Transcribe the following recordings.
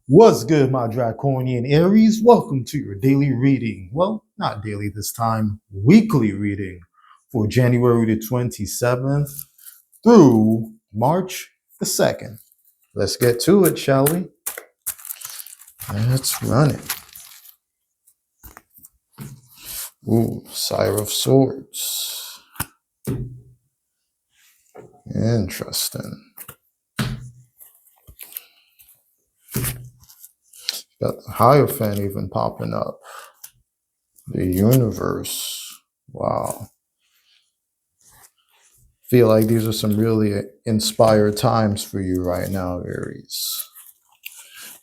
What's good, my Draconian Aries? Welcome to your daily reading. Well, not daily this time, weekly reading for January the 27th through March the 2nd. Let's get to it, shall we? Let's run it. Ooh, Sire of Swords. Interesting. Got the Hierophant even popping up. The Universe. Wow. Feel like these are some really inspired times for you right now, Aries.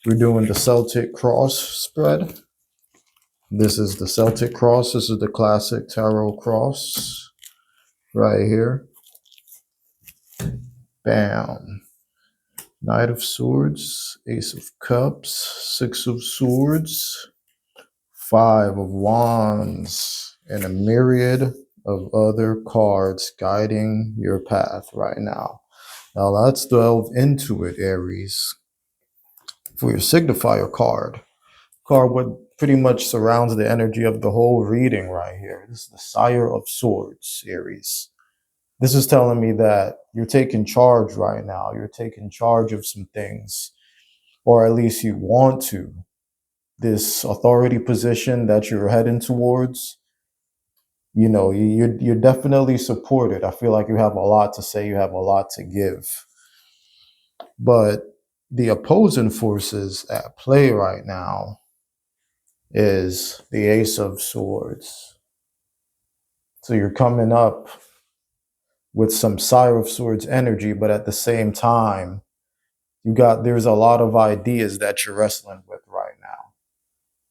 We're doing the Celtic Cross spread. This is the Celtic Cross. This is the classic tarot cross right here. Bam. Knight of Swords, Ace of Cups, Six of Swords, Five of Wands, and a myriad of other cards guiding your path right now. Now let's delve into it, Aries. For your signifier card what pretty much surrounds the energy of the whole reading right here. This is the Sire of Swords, Aries. This is telling me that you're taking charge right now. You're taking charge of some things, or at least you want to. This authority position that you're heading towards, you know, you're definitely supported. I feel like you have a lot to say. You have a lot to give. But the opposing forces at play right now is the Ace of Swords. So you're coming up with some Sire of Swords energy, but at the same time, there's a lot of ideas that you're wrestling with right now.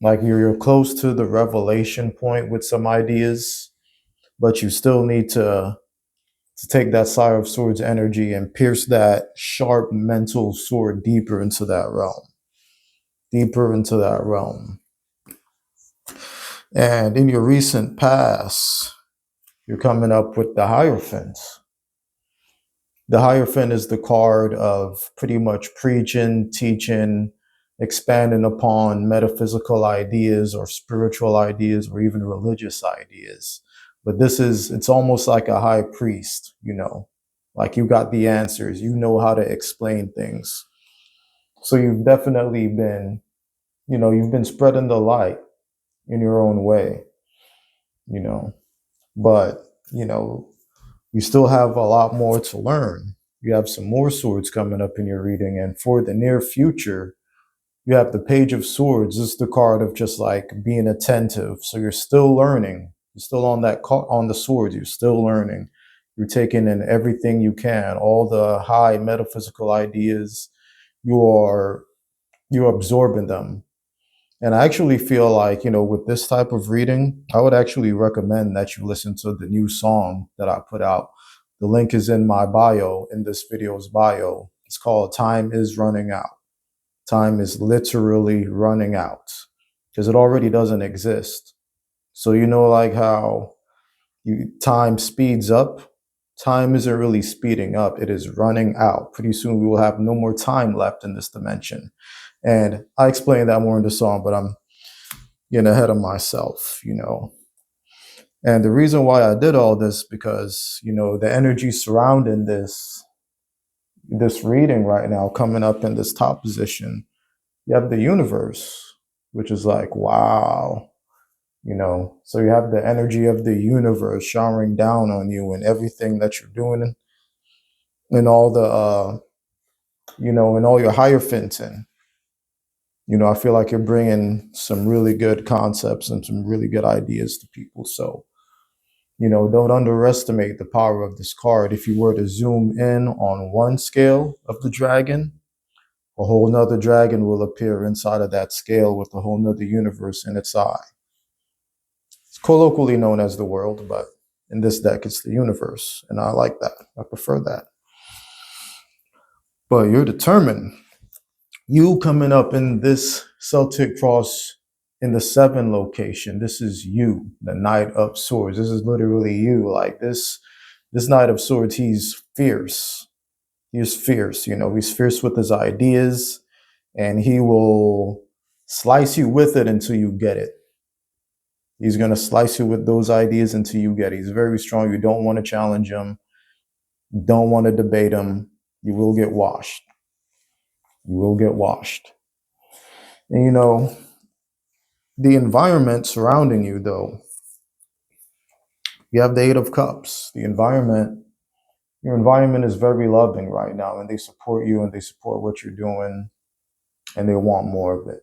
Like you're close to the revelation point with some ideas, but you still need to take that Sire of Swords energy and pierce that sharp mental sword deeper into that realm. Deeper into that realm. And in your recent past, you're coming up with the Hierophant. The Hierophant is the card of pretty much preaching, teaching, expanding upon metaphysical ideas or spiritual ideas or even religious ideas. But it's almost like a high priest, you know, like you got the answers, you know how to explain things. So you've definitely been, you've been spreading the light in your own way, but, you still have a lot more to learn. You have some more swords coming up in your reading. And for the near future, you have the Page of Swords. This is the card of just like being attentive. So you're still learning. You're still on the swords. You're still learning. You're taking in everything you can, all the high metaphysical ideas. You're absorbing them. And I actually feel like, with this type of reading, I would actually recommend that you listen to the new song that I put out. The link is in my bio, in this video's bio. It's called Time is Running Out. Time is literally running out because it already doesn't exist. So, like how time speeds up, time isn't really speeding up. It is running out. Pretty soon we will have no more time left in this dimension. And I explain that more in the song, but I'm getting ahead of myself, And the reason why I did all this, because, the energy surrounding this reading right now, coming up in this top position, you have the universe, which is like, wow, so you have the energy of the universe showering down on you and everything that you're doing and all the, and all your Hierophanting. I feel like you're bringing some really good concepts and some really good ideas to people. So, don't underestimate the power of this card. If you were to zoom in on one scale of the dragon, a whole nother dragon will appear inside of that scale with a whole nother universe in its eye. It's colloquially known as the world, but in this deck, it's the universe. And I like that. I prefer that. But you're determined. You coming up in this Celtic cross in the 7 location, this is you, the Knight of Swords. This is literally you. Like this Knight of Swords, he's fierce. He's fierce, he's fierce with his ideas. and he will slice you with it until you get it. He's going to slice you with those ideas until you get it. He's very strong. You don't want to challenge him. You don't want to debate him. You will get washed. You will get washed. And the environment surrounding you, though, you have the Eight of Cups. Your environment is very loving right now, and they support you and they support what you're doing, and they want more of it.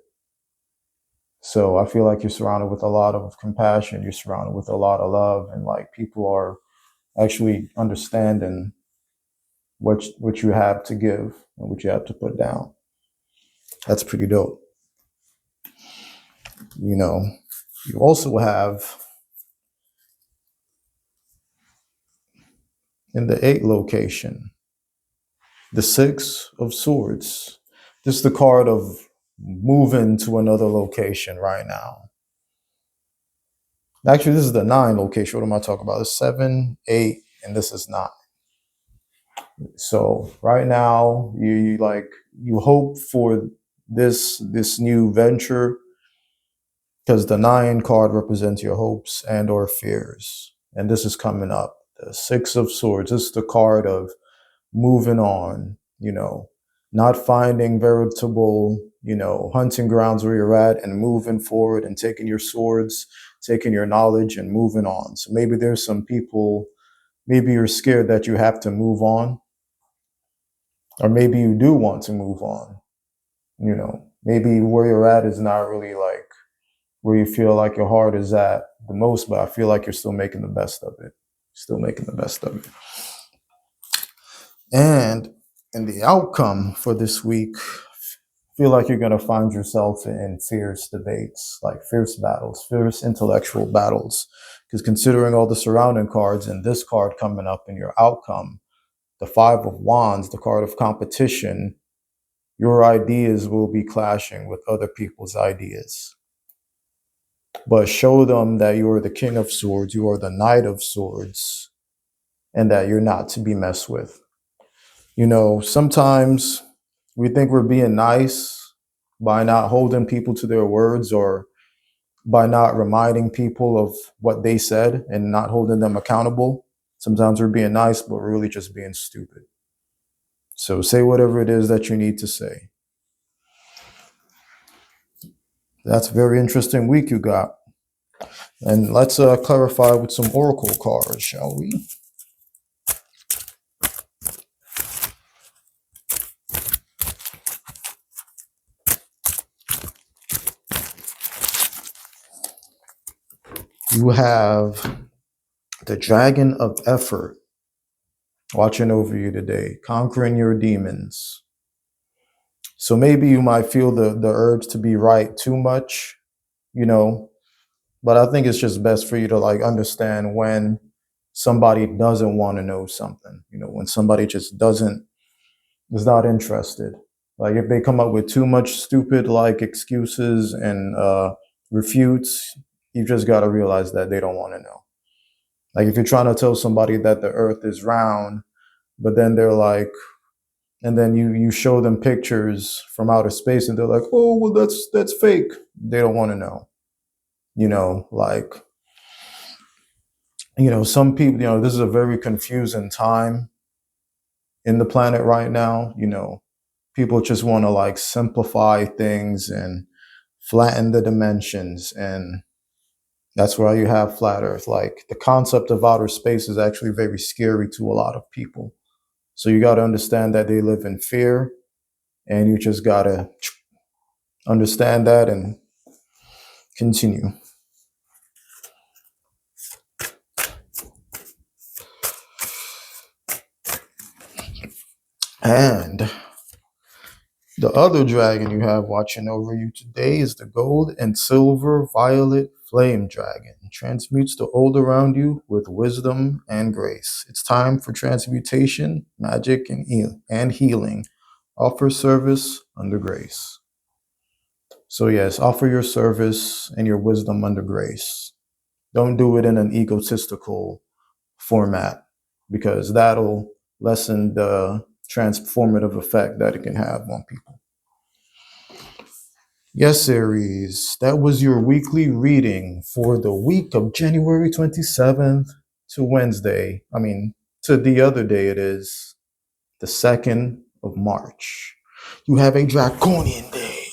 So I feel like you're surrounded with a lot of compassion. You're surrounded with a lot of love, and like people are actually understanding what you have to give and what you have to put down. That's pretty dope. You also have in the 8 location, the 6 of Swords. This is the card of moving to another location right now. Actually, this is the 9 location. What am I talking about? It's 7, 8, and this is 9. So right now, you hope for this new venture, because the 9 card represents your hopes and or fears, and this is coming up. The 6 of Swords. This is the card of moving on. Not finding veritable, hunting grounds where you're at, and moving forward and taking your swords, taking your knowledge and moving on. So maybe there's some people, maybe you're scared that you have to move on, or maybe you do want to move on. Maybe where you're at is not really like where you feel like your heart is at the most, but I feel like you're still making the best of it. Still making the best of it. And in the outcome for this week, feel like you're going to find yourself in fierce debates, like fierce battles, fierce intellectual battles. Because considering all the surrounding cards and this card coming up in your outcome, the 5 of Wands, the card of competition, your ideas will be clashing with other people's ideas. But show them that you are the King of Swords, you are the Knight of Swords, and that you're not to be messed with. Sometimes we think we're being nice by not holding people to their words, or by not reminding people of what they said and not holding them accountable. Sometimes we're being nice, but we're really just being stupid. So say whatever it is that you need to say. That's a very interesting week you got. And let's clarify with some oracle cards, shall we? You have the Dragon of Effort watching over you today, conquering your demons. So maybe you might feel the urge to be right too much, but I think it's just best for you to understand when somebody doesn't want to know something, when somebody just is not interested. Like if they come up with too much stupid excuses and refutes, you just got to realize that they don't want to know. Like if you're trying to tell somebody that the earth is round, but then they're like, and then you show them pictures from outer space and they're like, oh, well, that's fake. They don't want to know. Some people, this is a very confusing time in the planet right now. People just want to simplify things and flatten the dimensions. And that's why you have flat earth. Like the concept of outer space is actually very scary to a lot of people. So you got to understand that they live in fear, and you just got to understand that and continue. And the other dragon you have watching over you today is the gold and silver violet flame dragon. Transmutes the old around you with wisdom and grace. It's time for transmutation, magic, and healing. Offer service under grace. So yes, offer your service and your wisdom under grace. Don't do it in an egotistical format, because that'll lessen the transformative effect that it can have on people. Yes, Aries, that was your weekly reading for the week of January 27th to Wednesday. To the other day, it is the 2nd of March. You have a Draconian day.